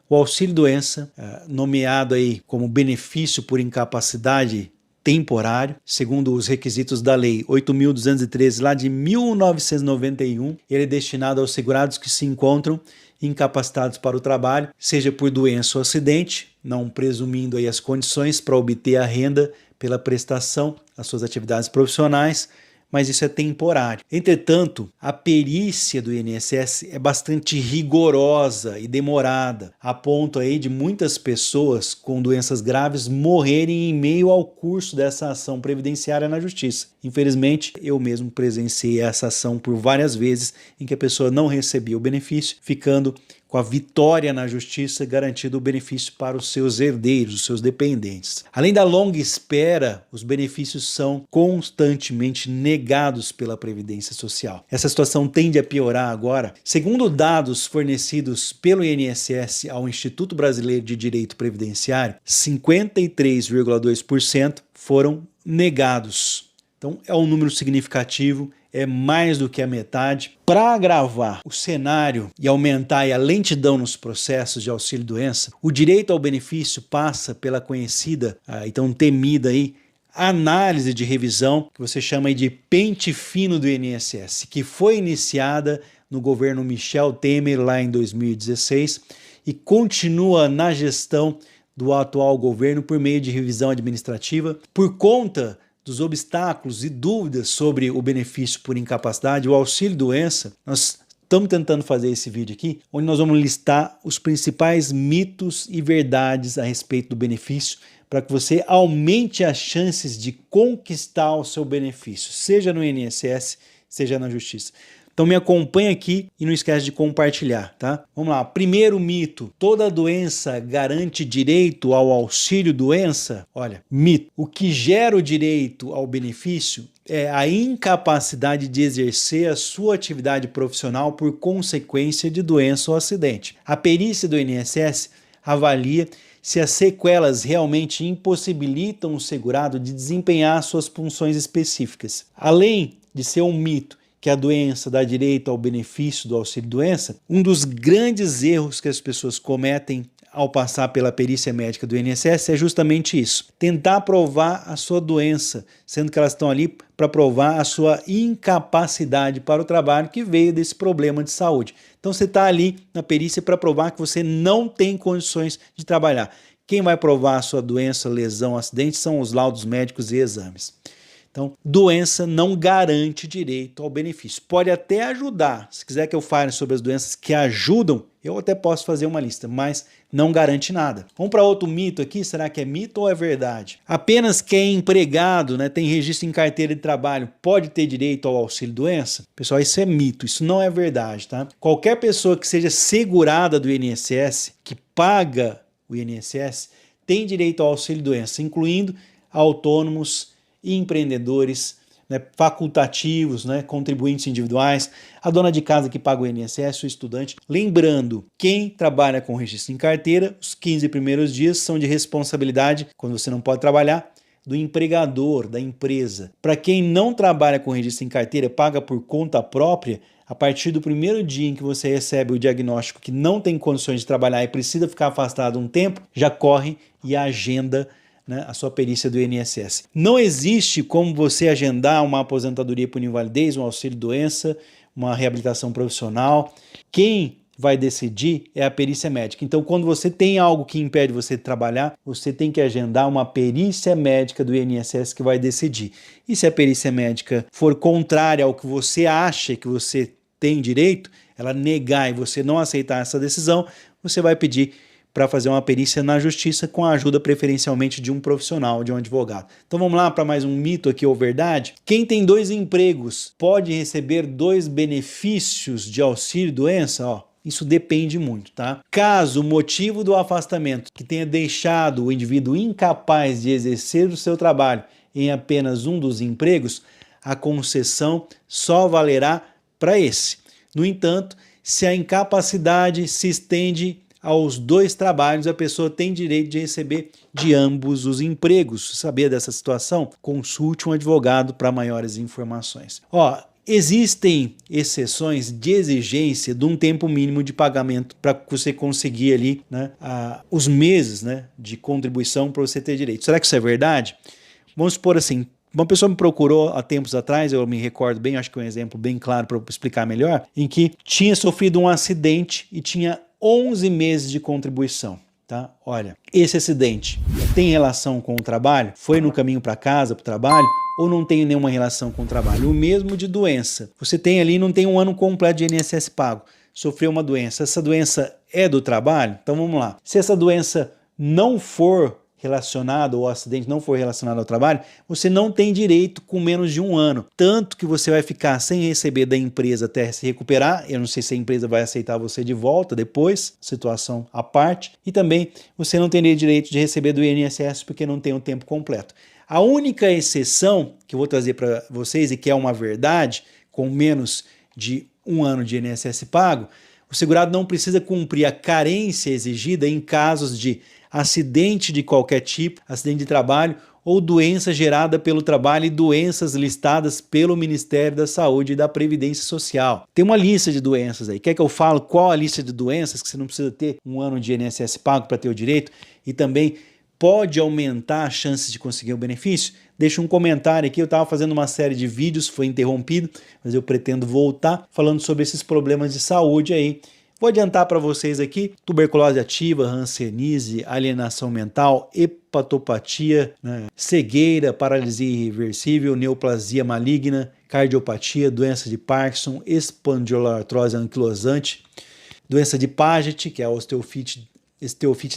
O auxílio-doença, nomeado aí como benefício por incapacidade temporário, segundo os requisitos da Lei 8.213, lá de 1991, ele é destinado aos segurados que se encontram incapacitados para o trabalho, seja por doença ou acidente, não presumindo aí as condições para obter a renda pela prestação às suas atividades profissionais, mas isso é temporário. Entretanto, a perícia do INSS é bastante rigorosa e demorada, a ponto aí de muitas pessoas com doenças graves morrerem em meio ao curso dessa ação previdenciária na Justiça. Infelizmente, eu mesmo presenciei essa ação por várias vezes em que a pessoa não recebia o benefício, ficando com a vitória na Justiça garantido o benefício para os seus herdeiros, os seus dependentes. Além da longa espera, os benefícios são constantemente negados pela Previdência Social. Essa situação tende a piorar agora. Segundo dados fornecidos pelo INSS ao Instituto Brasileiro de Direito Previdenciário, 53,2% foram negados. Então é um número significativo, é mais do que a metade. Para agravar o cenário e aumentar a lentidão nos processos de auxílio-doença, o direito ao benefício passa pela conhecida, então temida aí, análise de revisão, que você chama aí de pente fino do INSS, que foi iniciada no governo Michel Temer lá em 2016 e continua na gestão do atual governo por meio de revisão administrativa, por conta dos obstáculos e dúvidas sobre o benefício por incapacidade, o auxílio-doença. Nós estamos tentando fazer esse vídeo aqui, onde nós vamos listar os principais mitos e verdades a respeito do benefício, para que você aumente as chances de conquistar o seu benefício, seja no INSS, seja na Justiça. Então me acompanha aqui e não esquece de compartilhar, tá? Vamos lá, primeiro mito, toda doença garante direito ao auxílio-doença? Olha, mito. O que gera o direito ao benefício é a incapacidade de exercer a sua atividade profissional por consequência de doença ou acidente. A perícia do INSS avalia se as sequelas realmente impossibilitam o segurado de desempenhar suas funções específicas. Além de ser um mito que a doença dá direito ao benefício do auxílio-doença, um dos grandes erros que as pessoas cometem ao passar pela perícia médica do INSS é justamente isso, tentar provar a sua doença, sendo que elas estão ali para provar a sua incapacidade para o trabalho que veio desse problema de saúde. Então você está ali na perícia para provar que você não tem condições de trabalhar. Quem vai provar a sua doença, lesão, acidente são os laudos médicos e exames. Então, doença não garante direito ao benefício. Pode até ajudar. Se quiser que eu fale sobre as doenças que ajudam, eu até posso fazer uma lista, mas não garante nada. Vamos para outro mito aqui. Será que é mito ou é verdade? Apenas quem é empregado, tem registro em carteira de trabalho, pode ter direito ao auxílio-doença? Pessoal, isso é mito. Isso não é verdade, tá? Qualquer pessoa que seja segurada do INSS, que paga o INSS, tem direito ao auxílio-doença, incluindo autônomos, empreendedores, facultativos, contribuintes individuais, a dona de casa que paga o INSS, o estudante. Lembrando, quem trabalha com registro em carteira, os 15 primeiros dias são de responsabilidade, quando você não pode trabalhar, do empregador, da empresa. Para quem não trabalha com registro em carteira, paga por conta própria, a partir do primeiro dia em que você recebe o diagnóstico que não tem condições de trabalhar e precisa ficar afastado um tempo, já corre e agenda a sua perícia do INSS. Não existe como você agendar uma aposentadoria por invalidez, um auxílio-doença, uma reabilitação profissional. Quem vai decidir é a perícia médica. Então, quando você tem algo que impede você de trabalhar, você tem que agendar uma perícia médica do INSS que vai decidir. E se a perícia médica for contrária ao que você acha que você tem direito, ela negar e você não aceitar essa decisão, você vai pedir para fazer uma perícia na Justiça com a ajuda preferencialmente de um profissional, de um advogado. Então vamos lá para mais um mito aqui ou verdade. Quem tem 2 empregos pode receber 2 benefícios de auxílio-doença? Isso depende muito, tá? Caso o motivo do afastamento que tenha deixado o indivíduo incapaz de exercer o seu trabalho em apenas um dos empregos, a concessão só valerá para esse. No entanto, se a incapacidade se estende aos 2 trabalhos, a pessoa tem direito de receber de ambos os empregos. Sabia dessa situação? Consulte um advogado para maiores informações. Existem exceções de exigência de um tempo mínimo de pagamento para você conseguir ali, né, os meses, né, de contribuição para você ter direito. Será que isso é verdade? Vamos supor assim, uma pessoa me procurou há tempos atrás, eu me recordo bem, acho que é um exemplo bem claro para explicar melhor, em que tinha sofrido um acidente e tinha 11 meses de contribuição. Tá? Olha, esse acidente tem relação com o trabalho? Foi no caminho para casa, para o trabalho? Ou não tem nenhuma relação com o trabalho? O mesmo de doença. Você tem ali, não tem um ano completo de INSS pago. Sofreu uma doença. Essa doença é do trabalho? Então vamos lá. Se essa doença não for relacionado ou o acidente não for relacionado ao trabalho, você não tem direito com menos de um ano. Tanto que você vai ficar sem receber da empresa até se recuperar. Eu não sei se a empresa vai aceitar você de volta depois, situação à parte. E também você não teria direito de receber do INSS porque não tem o tempo completo. A única exceção que eu vou trazer para vocês e que é uma verdade, com menos de um ano de INSS pago, o segurado não precisa cumprir a carência exigida em casos de acidente de qualquer tipo, acidente de trabalho ou doença gerada pelo trabalho e doenças listadas pelo Ministério da Saúde e da Previdência Social. Tem uma lista de doenças aí. Quer que eu fale qual a lista de doenças que você não precisa ter um ano de INSS pago para ter o direito e também pode aumentar as chances de conseguir o benefício? Deixa um comentário aqui, eu estava fazendo uma série de vídeos, foi interrompido, mas eu pretendo voltar falando sobre esses problemas de saúde aí. Vou adiantar para vocês aqui: tuberculose ativa, hanseníase, alienação mental, hepatopatia, né, cegueira, paralisia irreversível, neoplasia maligna, cardiopatia, doença de Parkinson, espondiloartrose anquilosante, doença de Paget, que é a osteofite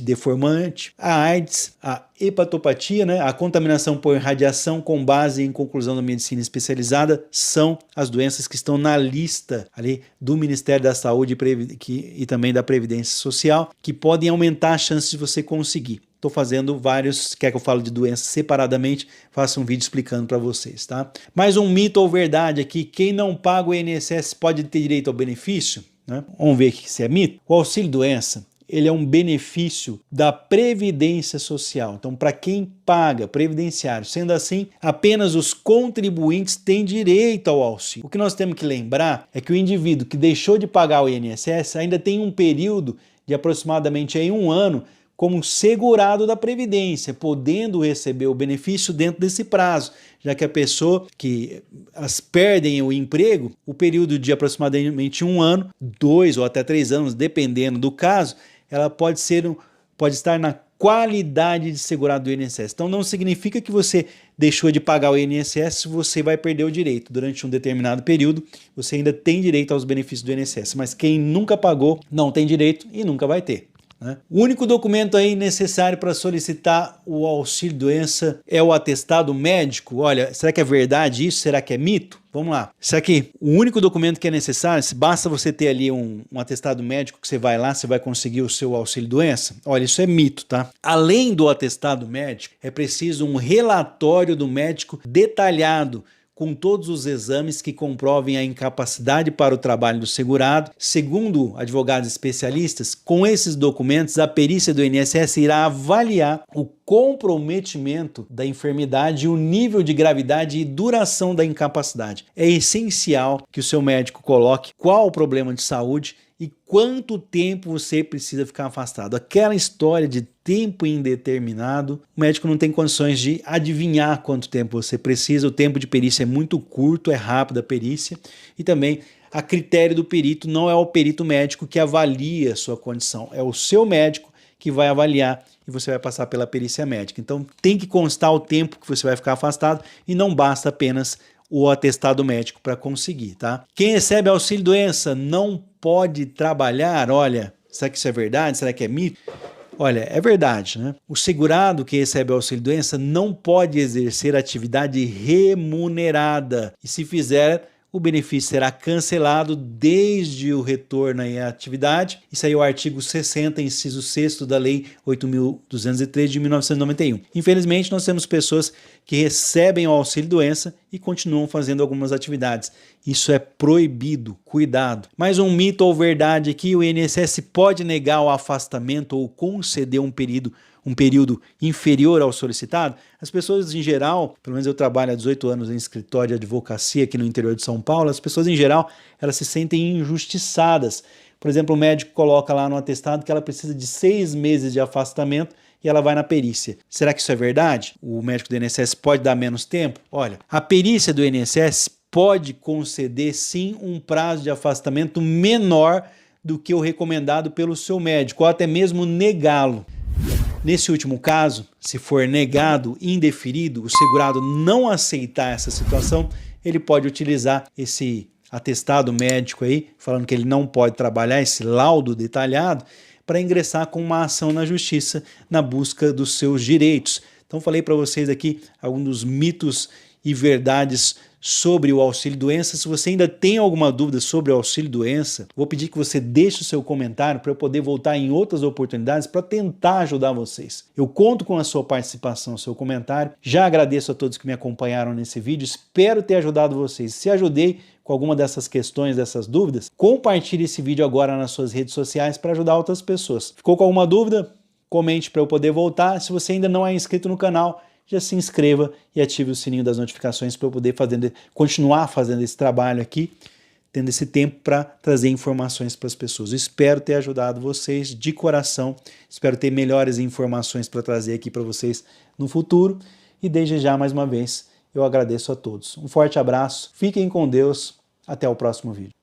deformante, a AIDS, a hepatopatia, né, a contaminação por radiação com base em conclusão da medicina especializada são as doenças que estão na lista ali do Ministério da Saúde e também da Previdência Social, que podem aumentar as chances de você conseguir. Estou fazendo vários, quer que eu fale de doenças separadamente, faço um vídeo explicando para vocês, tá? Mais um mito ou verdade aqui: quem não paga o INSS pode ter direito ao benefício? Né? Vamos ver aqui se é mito. O auxílio-doença, ele é um benefício da Previdência Social. Então, para quem paga previdenciário, sendo assim, apenas os contribuintes têm direito ao auxílio. O que nós temos que lembrar é que o indivíduo que deixou de pagar o INSS ainda tem um período de aproximadamente aí um ano como segurado da Previdência, podendo receber o benefício dentro desse prazo, já que a pessoa que perdem o emprego, o período de aproximadamente um ano, 2 ou até 3 anos, dependendo do caso, ela pode estar na qualidade de segurado do INSS. Então não significa que você deixou de pagar o INSS, você vai perder o direito. Durante um determinado período, você ainda tem direito aos benefícios do INSS, mas quem nunca pagou não tem direito e nunca vai ter. O único documento aí necessário para solicitar o auxílio-doença é o atestado médico. Olha, será que é verdade isso? Será que é mito? Vamos lá. Será que o único documento que é necessário, se basta você ter ali um atestado médico que você vai lá, você vai conseguir o seu auxílio-doença? Olha, isso é mito, tá? Além do atestado médico, é preciso um relatório do médico detalhado, com todos os exames que comprovem a incapacidade para o trabalho do segurado. Segundo advogados especialistas, com esses documentos, a perícia do INSS irá avaliar o comprometimento da enfermidade, o nível de gravidade e duração da incapacidade. É essencial que o seu médico coloque qual o problema de saúde e quanto tempo você precisa ficar afastado. Aquela história de tempo indeterminado, o médico não tem condições de adivinhar quanto tempo você precisa. O tempo de perícia é muito curto, é rápida a perícia, e também a critério do perito, não é o perito médico que avalia a sua condição, é o seu médico que vai avaliar e você vai passar pela perícia médica. Então tem que constar o tempo que você vai ficar afastado e não basta apenas o atestado médico para conseguir, tá? Quem recebe auxílio-doença não pode trabalhar. Olha, será que isso é verdade? Será que é mito? Olha, é verdade, né? O segurado que recebe auxílio-doença não pode exercer atividade remunerada e, se fizer, o benefício será cancelado desde o retorno à atividade. Isso aí é o artigo 60, inciso 6º da Lei 8.203 de 1991. Infelizmente, nós temos pessoas que recebem o auxílio-doença e continuam fazendo algumas atividades. Isso é proibido, cuidado. Mais um mito ou verdade aqui: o INSS pode negar o afastamento ou conceder um período inferior ao solicitado? As pessoas em geral, pelo menos eu trabalho há 18 anos em escritório de advocacia aqui no interior de São Paulo, as pessoas em geral, elas se sentem injustiçadas. Por exemplo, o médico coloca lá no atestado que ela precisa de 6 meses de afastamento e ela vai na perícia. Será que isso é verdade? O médico do INSS pode dar menos tempo? Olha, a perícia do INSS pode conceder sim um prazo de afastamento menor do que o recomendado pelo seu médico, ou até mesmo negá-lo. Nesse último caso, se for negado, indeferido, o segurado não aceitar essa situação, ele pode utilizar esse atestado médico aí, falando que ele não pode trabalhar, esse laudo detalhado, para ingressar com uma ação na justiça na busca dos seus direitos. Então falei para vocês aqui alguns dos mitos e verdades sobre o auxílio-doença. Se você ainda tem alguma dúvida sobre o auxílio-doença, vou pedir que você deixe o seu comentário para eu poder voltar em outras oportunidades para tentar ajudar vocês. Eu conto com a sua participação, o seu comentário. Já agradeço a todos que me acompanharam nesse vídeo, espero ter ajudado vocês. Se ajudei com alguma dessas questões, dessas dúvidas, compartilhe esse vídeo agora nas suas redes sociais para ajudar outras pessoas. Ficou com alguma dúvida? Comente para eu poder voltar. Se você ainda não é inscrito no canal, já se inscreva e ative o sininho das notificações para eu poder continuar fazendo esse trabalho aqui, tendo esse tempo para trazer informações para as pessoas. Eu espero ter ajudado vocês de coração, espero ter melhores informações para trazer aqui para vocês no futuro e desde já, mais uma vez, eu agradeço a todos. Um forte abraço, fiquem com Deus, até o próximo vídeo.